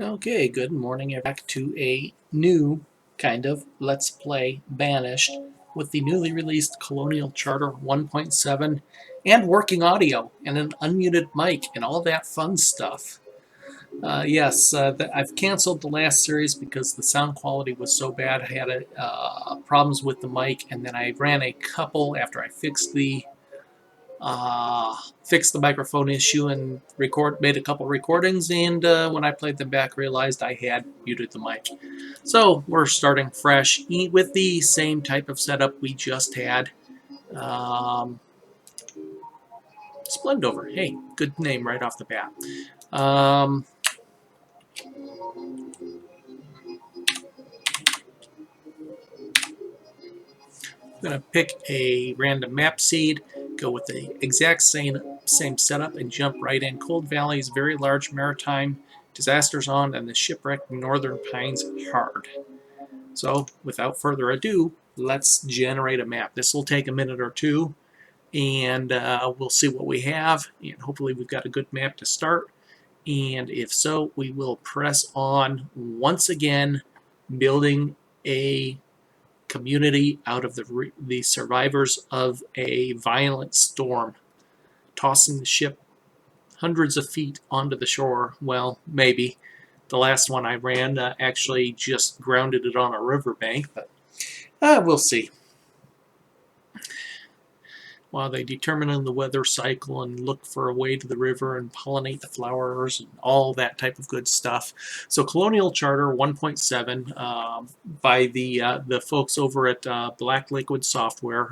Okay, good morning. Back to a new kind of Let's Play Banished with the newly released Colonial Charter 1.7 and working audio and an unmuted mic and all that fun stuff. Yes, I've canceled the last series because the sound quality was so bad. I had problems with the mic, and then I ran a couple after I fixed the microphone issue and made a couple recordings, and when I played them back realized I had muted the mic. So we're starting fresh with the same type of setup we just had. Splendover, hey, good name right off the bat. I'm going to pick a random map seed, go with the exact same setup, and jump right in. Cold Valley's very large maritime disasters on, and the shipwrecked Northern Pines hard. So without further ado, let's generate a map. This will take a minute or two, and we'll see what we have, and hopefully we've got a good map to start. And if so, we will press on once again, building a community out of the survivors of a violent storm, tossing the ship hundreds of feet onto the shore. Well, maybe. The last one I ran actually just grounded it on a riverbank, but we'll see. While they determine the weather cycle and look for a way to the river and pollinate the flowers and all that type of good stuff. So Colonial Charter 1.7 by the folks over at Black Liquid Software,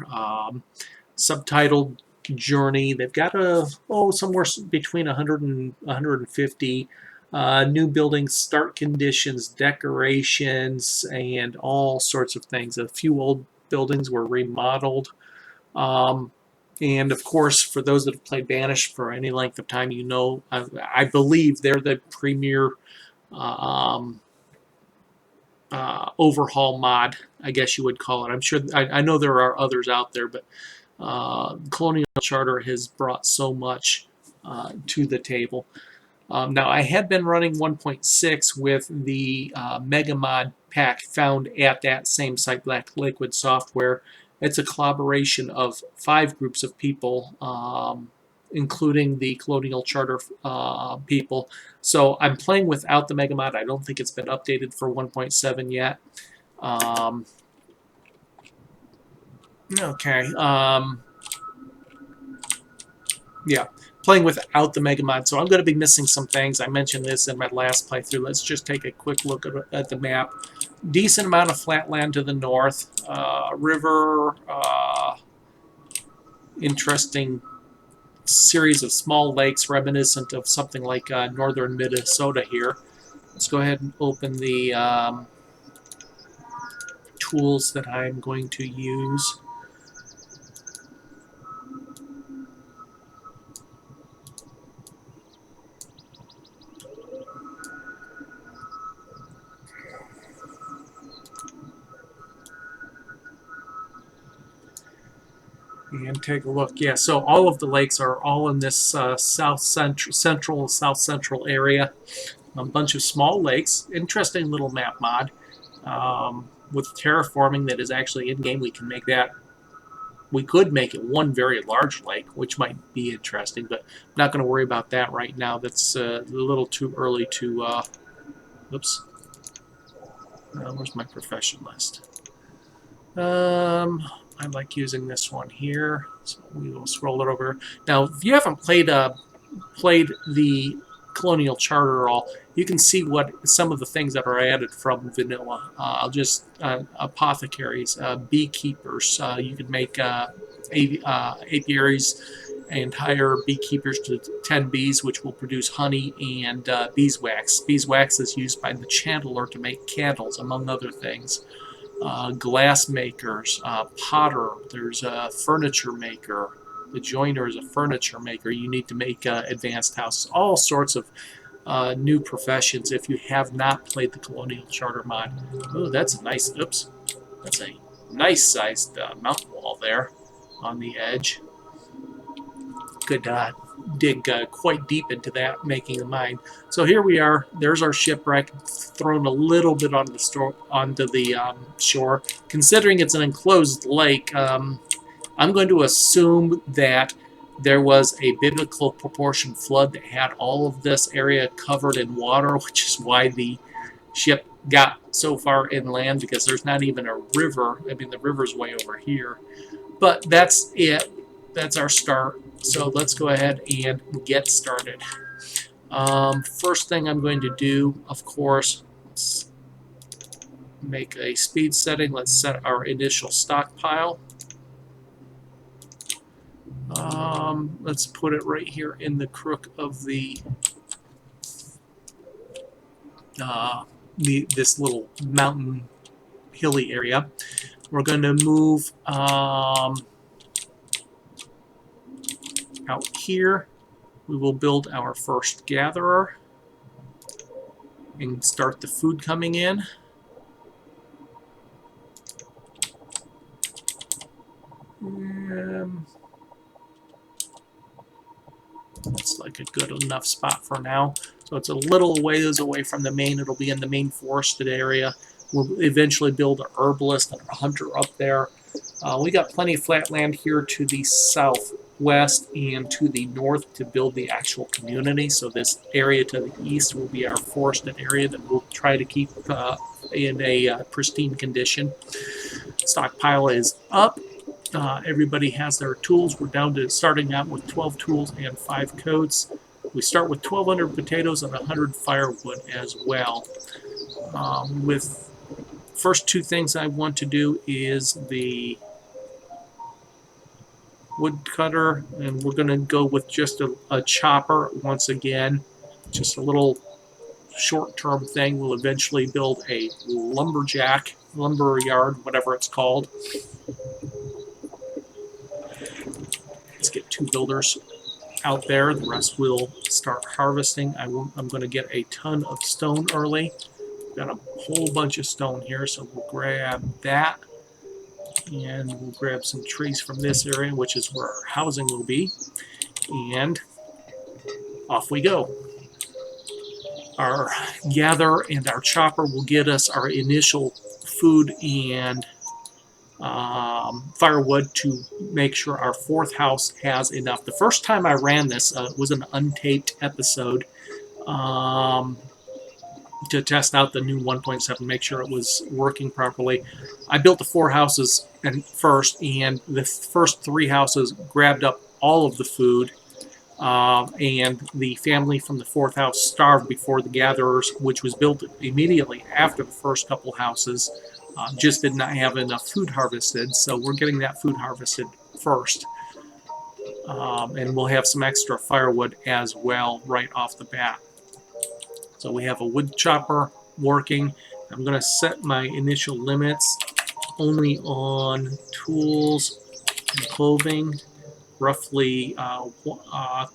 subtitled Journey. They've got somewhere between 100 and 150 new buildings, start conditions, decorations, and all sorts of things. A few old buildings were remodeled. And of course, for those that have played Banished for any length of time, you know, I believe they're the premier overhaul mod, I guess you would call it. I'm sure, I know there are others out there, but Colonial Charter has brought so much to the table. Now, I had been running 1.6 with the Mega Mod pack found at that same site, Black Liquid Software. It's a collaboration of 5 groups of people, including the Colonial Charter people. So I'm playing without the Mega Mod. I don't think it's been updated for 1.7 yet. Okay. Yeah, playing without the Mega Mod, so I'm going to be missing some things. I mentioned this in my last playthrough. Let's just take a quick look at the map. Decent amount of flat land to the north. River, interesting series of small lakes reminiscent of something like northern Minnesota here. Let's go ahead and open the tools that I'm going to use. And take a look. Yeah, so all of the lakes are all in this south central area. A bunch of small lakes. Interesting little map mod. With terraforming that is actually in game, we can make that. We could make it one very large lake, which might be interesting, but I'm not going to worry about that right now. That's a little too early to. Oops. Where's my profession list? I like using this one here, so we will scroll it over. Now, if you haven't played the Colonial Charter at all, you can see what some of the things that are added from vanilla. I'll just apothecaries, beekeepers. You can make apiaries and hire beekeepers to 10 bees, which will produce honey and beeswax. Beeswax is used by the chandler to make candles, among other things. Glass makers, potter, there's a furniture maker, the joiner is a furniture maker. You need to make advanced houses, all sorts of new professions if you have not played the Colonial Charter mod. Oh, that's a nice, oops, that's a nice sized mountain wall there on the edge. Good dig quite deep into that, making a mine. So here we are. There's our shipwreck, thrown a little bit onto the shore. Considering it's an enclosed lake, I'm going to assume that there was a biblical proportion flood that had all of this area covered in water, which is why the ship got so far inland, because there's not even a river. I mean, the river's way over here. But that's it. That's our start. So let's go ahead and get started. First thing I'm going to do, of course, let's make a speed setting. Let's set our initial stockpile. Let's put it right here in the crook of this little mountain hilly area. We're going to move out here. We will build our first gatherer and start the food coming in. Looks like a good enough spot for now. So it's a little ways away from the main. It'll be in the main forested area. We'll eventually build an herbalist and a hunter up there. We got plenty of flat land here to the southwest and to the north to build the actual community. So this area to the east will be our forested area that we'll try to keep in a pristine condition. Stockpile is up. Everybody has their tools. We're down to starting out with 12 tools and 5 coats. We start with 1,200 potatoes and 100 firewood as well. With first two things I want to do is the woodcutter, and we're going to go with just a chopper once again. Just a little short-term thing. We'll eventually build a lumber yard, whatever it's called. Let's get 2 builders out there. The rest will start harvesting. I'm going to get a ton of stone early. Got a whole bunch of stone here, so we'll grab that. And we'll grab some trees from this area, which is where our housing will be. And off we go. Our gather and our chopper will get us our initial food and firewood to make sure our 4th house has enough. The first time I ran this was an untaped episode to test out the new 1.7, make sure it was working properly. I built the 4 houses first, and the first 3 houses grabbed up all of the food, and the family from the 4th house starved before the gatherers, which was built immediately after the first couple houses. Just did not have enough food harvested, so we're getting that food harvested first. And we'll have some extra firewood as well right off the bat. So we have a wood chopper working. I'm going to set my initial limits only on tools and clothing. Roughly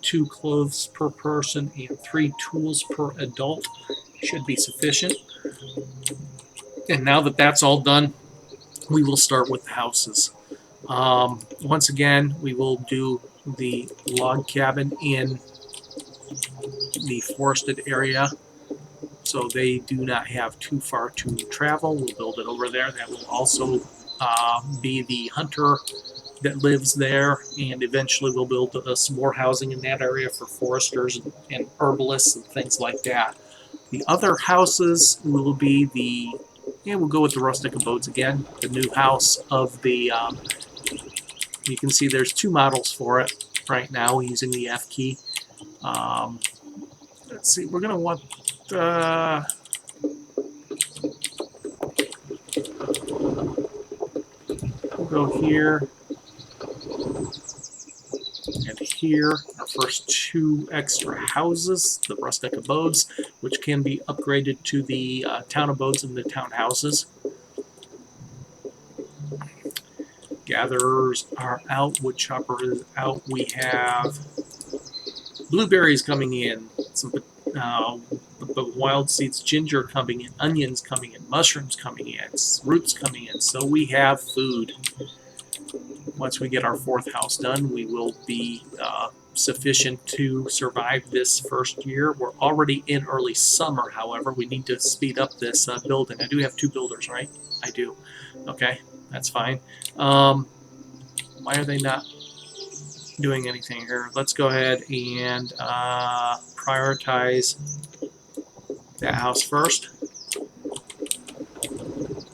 2 clothes per person and 3 tools per adult should be sufficient. And now that that's all done, we will start with the houses. Once again, we will do the log cabin in the forested area, so they do not have too far to travel. We'll build it over there. That will also be the hunter that lives there, and eventually we'll build some more housing in that area for foresters and herbalists and things like that. The other houses will be we'll go with the rustic abodes again. The new house of the, you can see there's 2 models for it right now using the F key. Let's see, we're going to want, we'll go here and here. Our first 2 extra houses, the rustic abodes, which can be upgraded to the town abodes and the townhouses. Gatherers are out, wood chopper is out. We have blueberries coming in, some wild seeds, ginger coming in, onions coming in, mushrooms coming in, roots coming in. So we have food. Once we get our 4th house done, we will be sufficient to survive this first year. We're already in early summer, however. We need to speed up this building. I do have 2 builders, right? I do. Okay, that's fine. Why are they not doing anything here? Let's go ahead and prioritize that house first.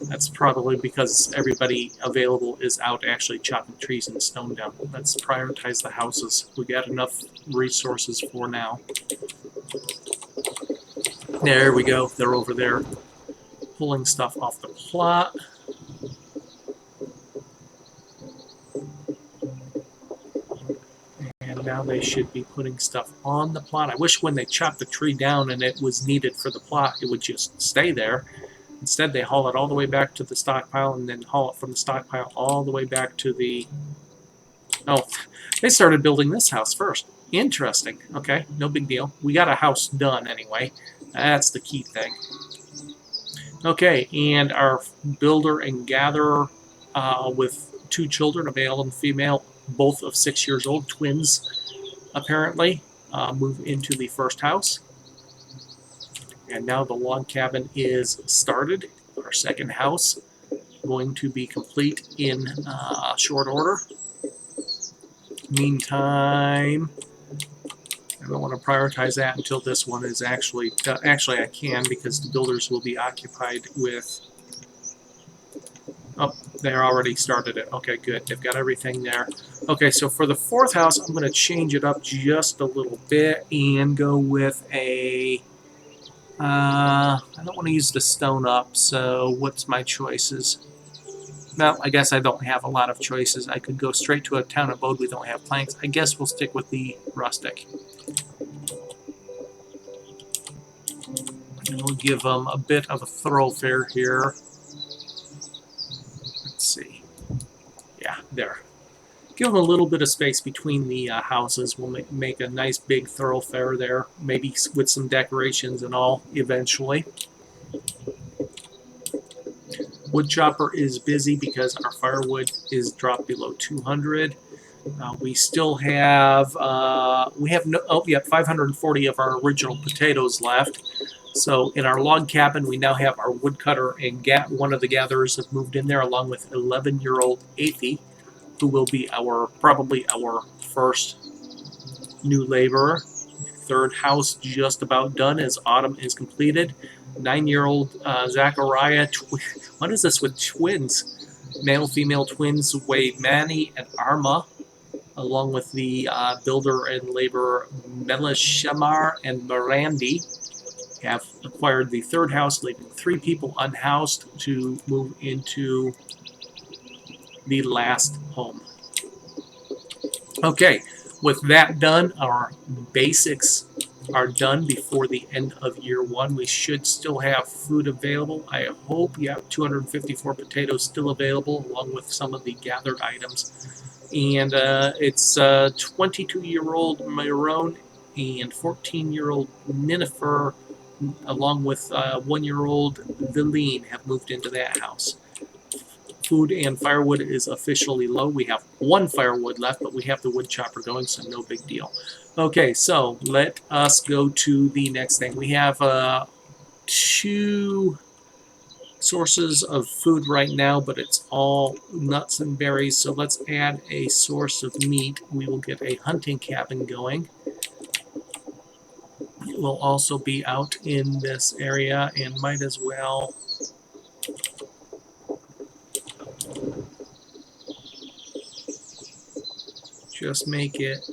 That's probably because everybody available is out actually chopping trees and stone down. Let's prioritize the houses. We got enough resources for now. There we go. They're over there pulling stuff off the plot. And now they should be putting stuff on the plot. I wish when they chopped the tree down and it was needed for the plot, it would just stay there. Instead, they haul it all the way back to the stockpile and then haul it from the stockpile all the way back to the... Oh, they started building this house first. Interesting. Okay, no big deal. We got a house done anyway. That's the key thing. Okay, and our builder and gatherer with 2 children, a male and female, both of 6 years old, twins apparently, move into the first house. And now the log cabin is started. Our second house going to be complete in short order. Meantime, I don't want to prioritize that until this one is actually actually I can, because the builders will be occupied with... Oh, they already started it. Okay, good. They've got everything there. Okay, so for the 4th house, I'm going to change it up just a little bit and go with a... I don't want to use the stone up, so what's my choices? Well, I guess I don't have a lot of choices. I could go straight to a town abode. We don't have planks. I guess we'll stick with the rustic. And we'll give them a bit of a thoroughfare here. Let's see. Yeah, there. Give them a little bit of space between the houses. We'll make a nice big thoroughfare there, maybe with some decorations and all eventually. Wood chopper is busy because our firewood is dropped below 200. We still have 540 of our original potatoes left. So in our log cabin, we now have our woodcutter, and one of the gatherers have moved in there along with 11-year-old Athie, who will be probably our first new laborer. 3rd house just about done as autumn is completed. 9-year-old Zachariah. What is this with twins? Male-female twins Wade Manny and Arma, along with the builder and laborer Melishamar and Mirandi, have acquired the 3rd house, leaving 3 people unhoused to move into the last home. Okay, with that done, our basics are done before the end of year 1. We should still have food available. I hope you have 254 potatoes still available, along with some of the gathered items. And it's 22-year-old Myron and 14-year-old Ninefer, along with 1-year-old Vileen, have moved into that house. Food and firewood is officially low. We have 1 firewood left, but we have the wood chopper going, so no big deal. Okay, so let us go to the next thing. We have 2 sources of food right now, but it's all nuts and berries, so let's add a source of meat. We will get a hunting cabin going. It will also be out in this area, and might as well... just make it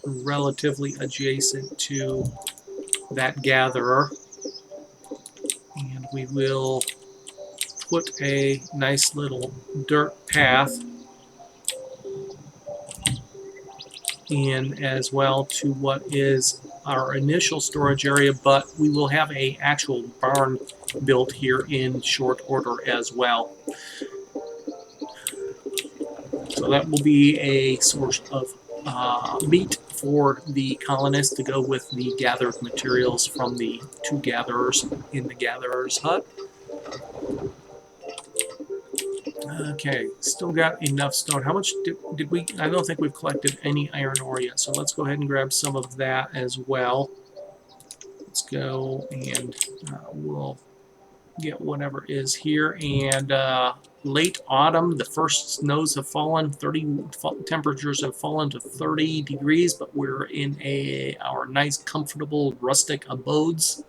relatively adjacent to that gatherer. And we will put a nice little dirt path in as well to what is our initial storage area, but we will have an actual barn built here in short order as well. So that will be a source of meat for the colonists to go with the gathered materials from the 2 gatherers in the gatherer's hut. Okay, still got enough stone. How much did we... I don't think we've collected any iron ore yet, so let's go ahead and grab some of that as well. Let's go and we'll get whatever is here. And late autumn, the first snows have fallen. Temperatures have fallen to 30 degrees, but we're in our nice, comfortable, rustic abodes.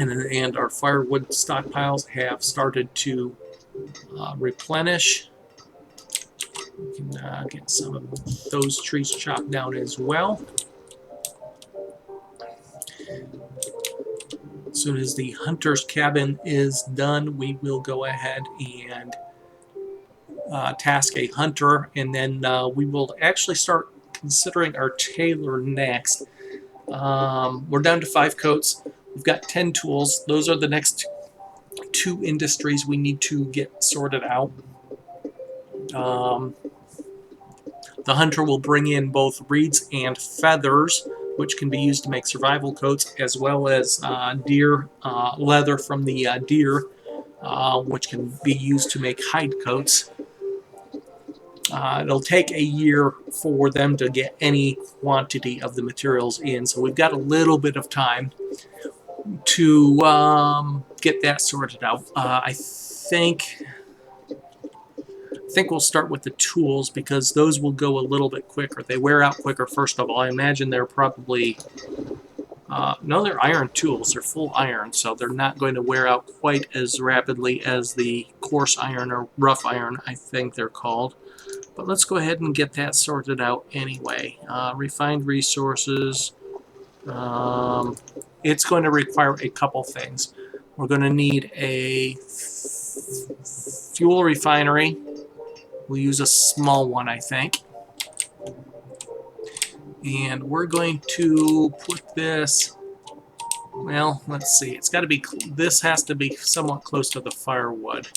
And our firewood stockpiles have started to replenish. We can get some of those trees chopped down as well. As soon as the hunter's cabin is done, we will go ahead and task a hunter, and then we will actually start considering our tailor next. We're down to 5 coats. We've got 10 tools. Those are the next 2 industries we need to get sorted out. The hunter will bring in both reeds and feathers, which can be used to make survival coats, as well as deer leather from the deer, which can be used to make hide coats. It'll take a year for them to get any quantity of the materials in, so we've got a little bit of time to get that sorted out. I think we'll start with the tools, because those will go a little bit quicker. They wear out quicker, first of all. I imagine they're probably... no, they're iron tools. They're full iron, so they're not going to wear out quite as rapidly as the coarse iron or rough iron, I think they're called. But let's go ahead and get that sorted out anyway. Refined resources. It's going to require a couple things. We're going to need a fuel refinery. We'll use a small one, I think. And we're going to put this... Well, let's see. It's got to be... This has to be somewhat close to the firewood.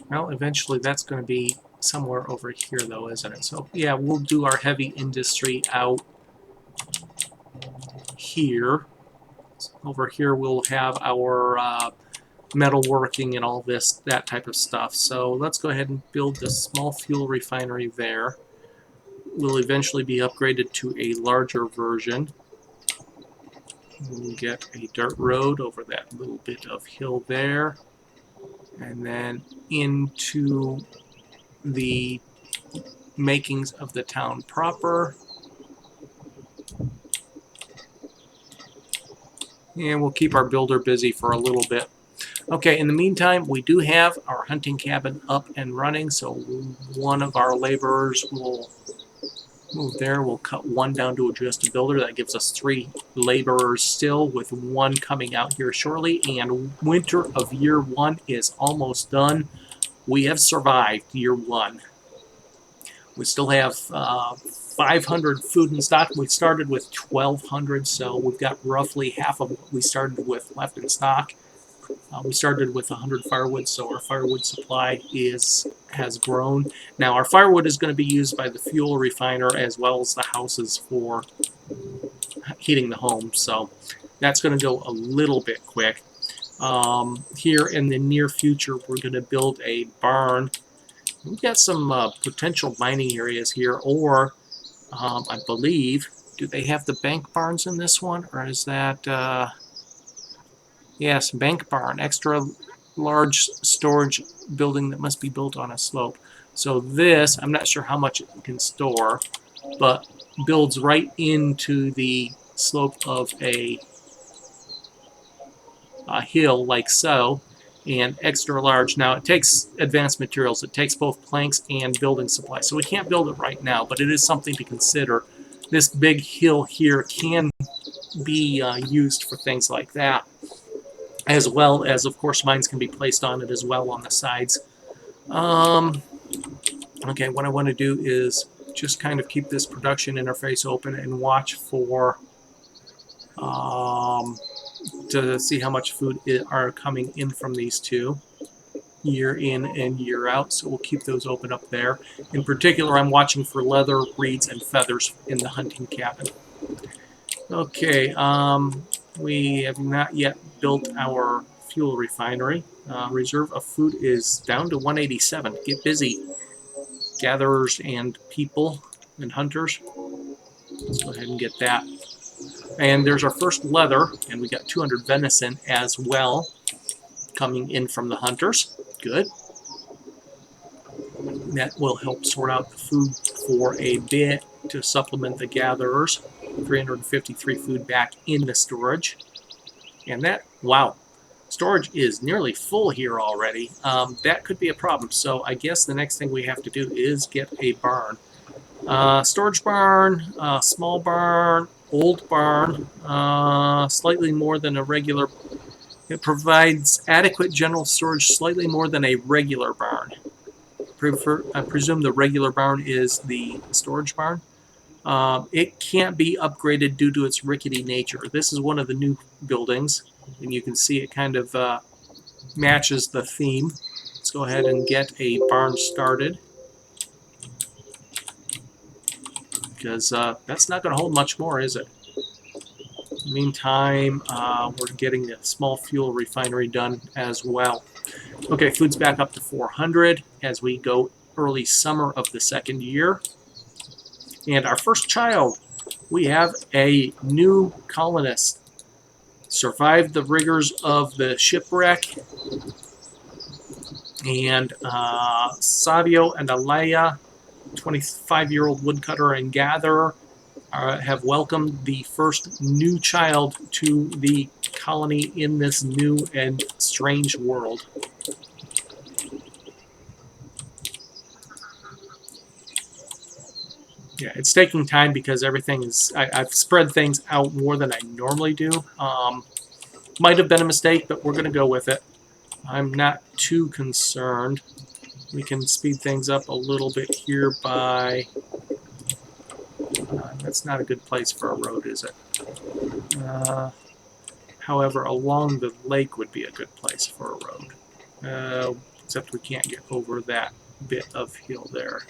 Well, eventually that's going to be somewhere over here, though, isn't it? So, yeah, we'll do our heavy industry out here. Over here we'll have our metalworking and all that type of stuff. So let's go ahead and build this small fuel refinery there. Will eventually be upgraded to a larger version. We'll get a dirt road over that little bit of hill there, and then into the makings of the town proper. And we'll keep our builder busy for a little bit. Okay, in the meantime, we do have our hunting cabin up and running, so one of our laborers will move there. We'll cut one down to just a builder. That gives us 3 laborers still, with 1 coming out here shortly. And winter of year 1 is almost done. We have survived year 1. We still have 500 food in stock. We started with 1,200, so we've got roughly half of what we started with left in stock. We started with 100 firewood, so our firewood supply has grown. Now, our firewood is going to be used by the fuel refiner as well as the houses for heating the home, so that's going to go a little bit quick. Here in the near future, we're going to build a barn. We've got some potential mining areas here, or I believe, do they have the bank barns in this one, or is that... Yes, bank barn, extra large storage building that must be built on a slope. So this, I'm not sure how much it can store, but builds right into the slope of a hill like so, and extra large. Now it takes advanced materials. It takes both planks and building supplies. So we can't build it right now, but it is something to consider. This big hill here can be used for things like that, as well as, of course, mines can be placed on it as well on the sides. Okay, what I want to do is just kind of keep this production interface open and watch for to see how much food are coming in from these two. year in and year out, so we'll keep those open up there. In particular, I'm watching for leather, reeds, and feathers in the hunting cabin. Okay, we have not yet built our fuel refinery. Reserve of food is down to 187. Get busy, gatherers and people and hunters. Let's go ahead and get that. And there's our first leather, and we got 200 venison as well coming in from the hunters. Good. That will help sort out the food for a bit to supplement the gatherers. 353 food back in the storage. And that, wow, storage is nearly full here already. That could be a problem. So I guess the next thing we have to do is get a barn. Storage barn, small barn, old barn, slightly more than a regular. It provides adequate general storage, slightly more than a regular barn. I presume the regular barn is the storage barn. It can't be upgraded due to its rickety nature. This is one of the new buildings, and you can see it kind of matches the theme. Let's go ahead and get a barn started, because that's not going to hold much more, is it? Meantime, we're getting the small fuel refinery done as well. Okay, food's back up to 400 as we go early summer of the second year. And our first child, we have a new colonist. Survived the rigors of the shipwreck. And Savio and Alea, 25-year-old woodcutter and gatherer, have welcomed the first new child to the colony in this new and strange world. Yeah, it's taking time because everything is... I've spread things out more than I normally do. Might have been a mistake, but we're going to go with it. I'm not too concerned. We can speed things up a little bit here by... that's not a good place for a road, is it? However, along the lake would be a good place for a road. Except we can't get over that bit of hill there.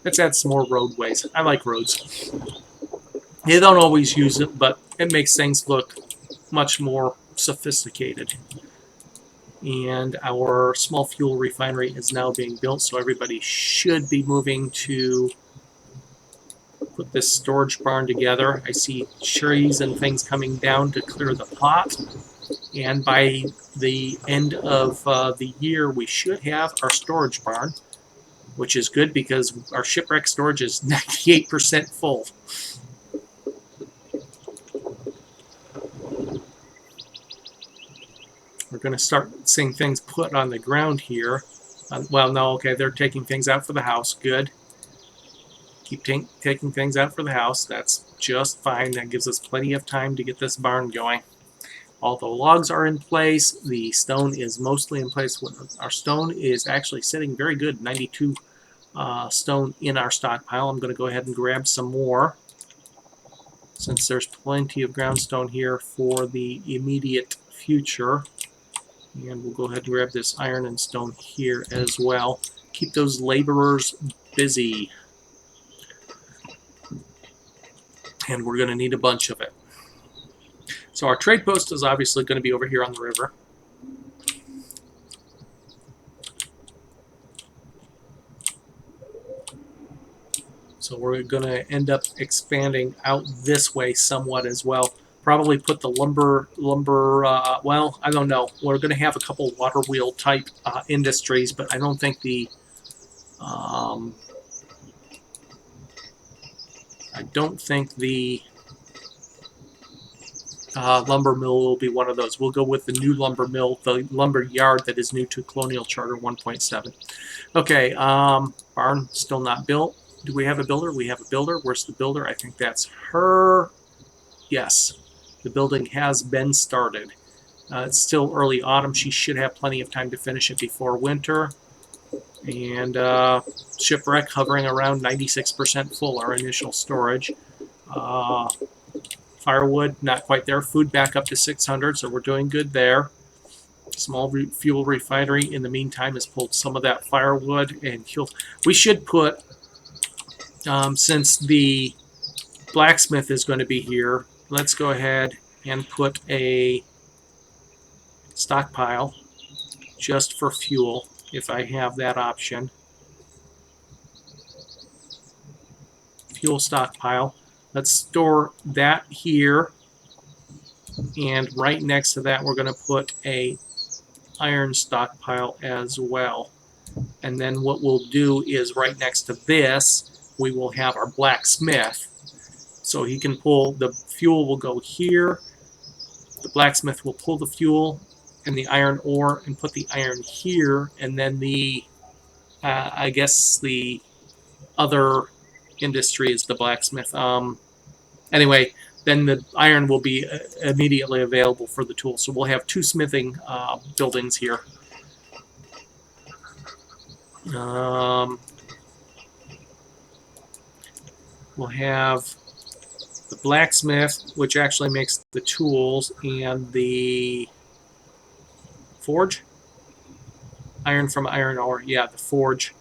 Let's add some more roadways. I like roads. You don't always use it, but it makes things look much more sophisticated. And our small fuel refinery is now being built, so everybody should be moving to put this storage barn together. I see trees and things coming down to clear the plot. And by the end of the year, we should have our storage barn, which is good because our shipwreck storage is 98% full. We're going to start seeing things put on the ground here. Well, no, okay, they're taking things out for the house. Good. Keep taking things out for the house. That's just fine. That gives us plenty of time to get this barn going. All the logs are in place. The stone is mostly in place. Our stone is actually sitting very good. 92 stone in our stockpile. I'm going to go ahead and grab some more, since there's plenty of ground stone here for the immediate future. And we'll go ahead and grab this iron and stone here as well. Keep those laborers busy. And we're going to need a bunch of it. So our trade post is obviously going to be over here on the river. So we're going to end up expanding out this way somewhat as well. Probably put the lumber, well, I don't know. We're going to have a couple water wheel type industries, but I don't think the, lumber mill will be one of those. We'll go with the new lumber mill, the lumber yard that is new to Colonial Charter 1.7. Okay, barn still not built. Do we have a builder? We have a builder. Where's the builder? I think that's her. Yes, the building has been started. It's still early autumn. She should have plenty of time to finish it before winter. And shipwreck hovering around 96% full, our initial storage. Firewood, not quite there. Food back up to 600, so we're doing good there. Small fuel refinery, in the meantime, has pulled some of that firewood and killed. We should put, since the blacksmith is going to be here, let's go ahead and put a stockpile just for fuel, if I have that option. Fuel stockpile. Let's store that here, and right next to that we're going to put a iron stockpile as well. And then what we'll do is right next to this we will have our blacksmith, so he can pull the fuel. Will go here, the blacksmith will pull the fuel and the iron ore and put the iron here, and then the I guess the other industry is the blacksmith. Anyway, then the iron will be immediately available for the tool. So we'll have two smithing buildings here. We'll have the blacksmith, which actually makes the tools, and the forge. Iron from iron ore. Yeah, the forge.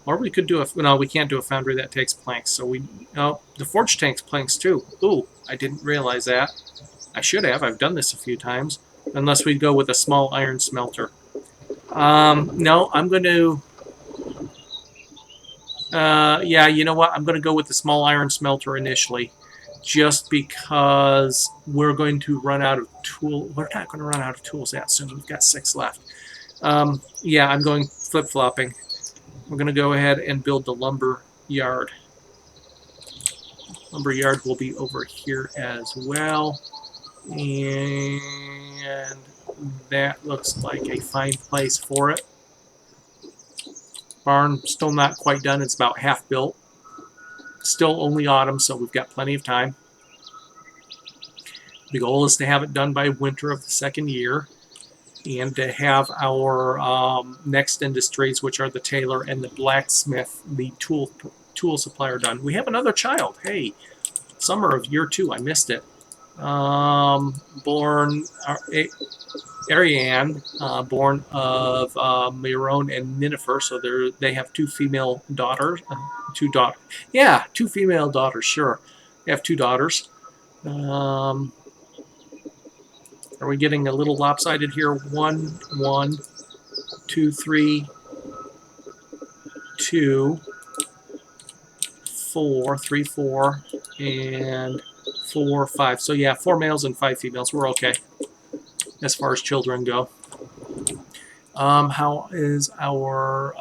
Or we could do a... No, we can't do a foundry that takes planks. So we... No, the forge takes planks too. Ooh, I didn't realize that. I should have. I've done this a few times. Unless we go with a small iron smelter. No, I'm going to... yeah, you know what? I'm going to go with the small iron smelter initially. Just because we're going to run out of tools. We're not going to run out of tools that soon. We've got 6 left. Yeah, I'm going flip-flopping. We're going to go ahead and build the lumber yard. Lumber yard will be over here as well. And that looks like a fine place for it. Barn still not quite done. It's about half built. Still only autumn, so we've got plenty of time. The goal is to have it done by winter of the 2nd year, and to have our next industries, which are the tailor and the blacksmith, the tool supplier, done. We have another child. Hey, summer of year 2. I missed it. Born Ariane, born of Miron and Ninefer. So they have 2 female daughters. 2 daughters. Yeah, 2 female daughters. Sure, they have 2 daughters. Are we getting a little lopsided here? 1, 1, 2, 3, 2, 4, 3, 4, and 4, 5. So yeah, 4 males and 5 females. We're okay as far as children go. How is our...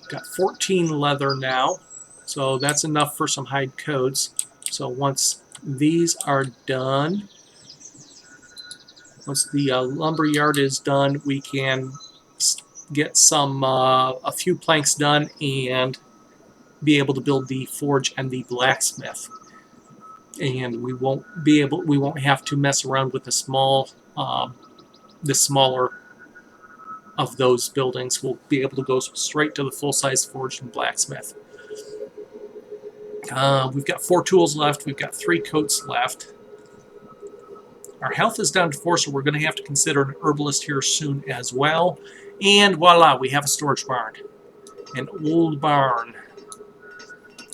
got 14 leather now, so that's enough for some hide coats. So once these are done, once the lumber yard is done, we can get some a few planks done and be able to build the forge and the blacksmith. And we won't have to mess around with the smaller of those buildings. We'll be able to go straight to the full-size forge and blacksmith. We've got 4 tools left. We've got 3 coats left. Our health is down to 4, so we're going to have to consider an herbalist here soon as well. And voila, we have a storage barn. An old barn,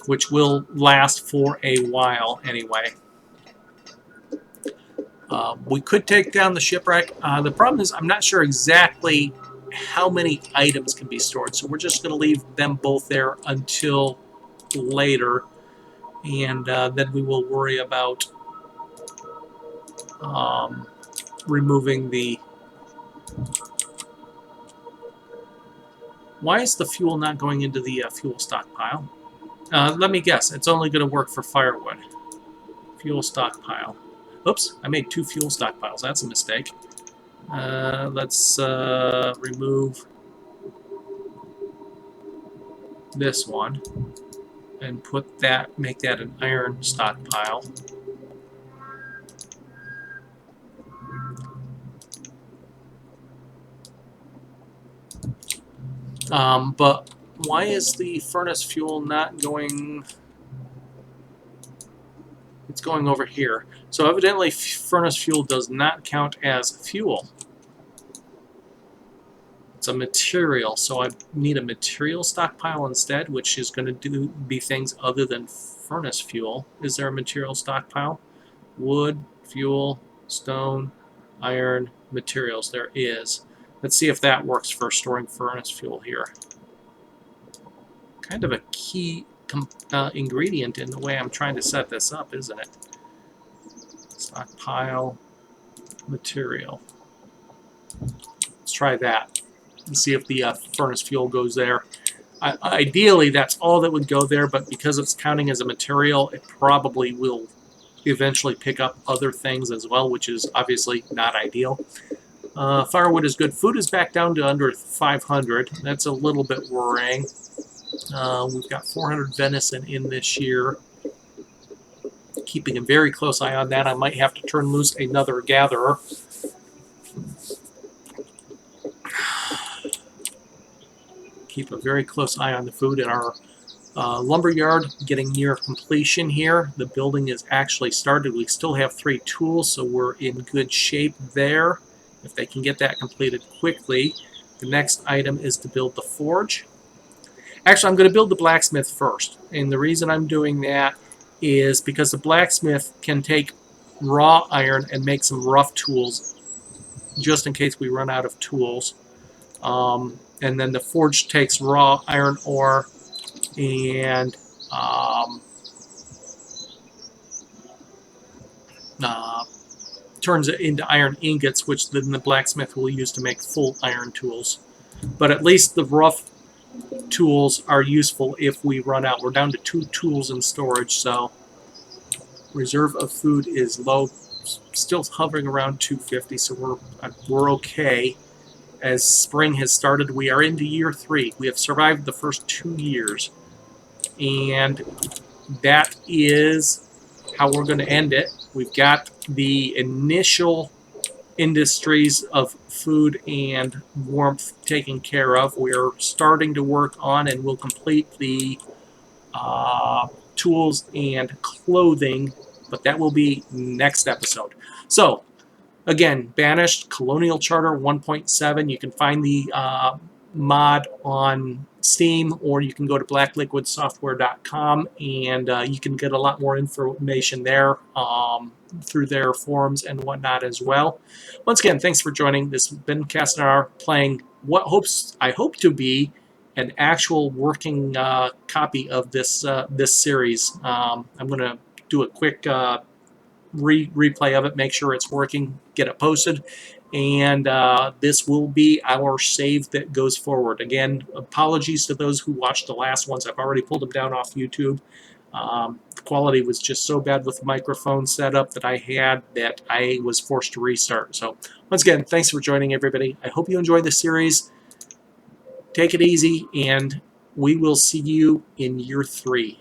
which will last for a while anyway. We could take down the shipwreck. The problem is I'm not sure exactly how many items can be stored, so we're just going to leave them both there until later, and then we will worry about removing the... Why is the fuel not going into the fuel stockpile? Let me guess. It's only going to work for firewood. Fuel stockpile. Oops, I made 2 fuel stockpiles. That's a mistake. Let's remove this one and make that an iron stockpile. But why is the furnace fuel not going going over here? So evidently furnace fuel does not count as fuel. It's a material, so I need a material stockpile instead, which is going to be things other than furnace fuel. Is there a material stockpile? Wood, fuel, stone, iron, materials. There is. Let's see if that works for storing furnace fuel here. Kind of a key ingredient in the way I'm trying to set this up, isn't it? Stockpile, material. Let's try that and see if the furnace fuel goes there. Ideally, that's all that would go there, but because it's counting as a material, it probably will eventually pick up other things as well, which is obviously not ideal. Firewood is good. Food is back down to under 500. That's a little bit worrying. We've got 400 venison in this year. Keeping a very close eye on that. I might have to turn loose another gatherer. Keep a very close eye on the food in our lumber yard. Getting near completion here. The building is actually started. We still have 3 tools, so we're in good shape there. If they can get that completed quickly. The next item is to build the forge. Actually, I'm going to build the blacksmith first. And the reason I'm doing that is because the blacksmith can take raw iron and make some rough tools just in case we run out of tools. And then the forge takes raw iron ore and turns it into iron ingots, which then the blacksmith will use to make full iron tools. But at least the rough tools are useful if we run out. We're down to 2 tools in storage, so reserve of food is low, still hovering around 250, so we're okay. As spring has started, we are into year 3. We have survived the first 2 years, and that is how we're going to end it. We've got the initial industries of food and warmth taken care of. We're starting to work on and we'll complete the tools and clothing, but that will be next episode. So again, Banished, Colonial Charter 1.7. You can find the mod on Steam, or you can go to blackliquidsoftware.com and you can get a lot more information there through their forums and whatnot as well. Once again, thanks for joining. This has been Castanar playing what I hope to be an actual working copy of this this series. I'm going to do a quick replay of it, make sure it's working, get it posted, and this will be our save that goes forward. Again, apologies to those who watched the last ones. I've already pulled them down off YouTube. The quality was just so bad with the microphone setup that I had that I was forced to restart. So once again, thanks for joining, everybody. I hope you enjoyed the series. Take it easy, and we will see you in year 3.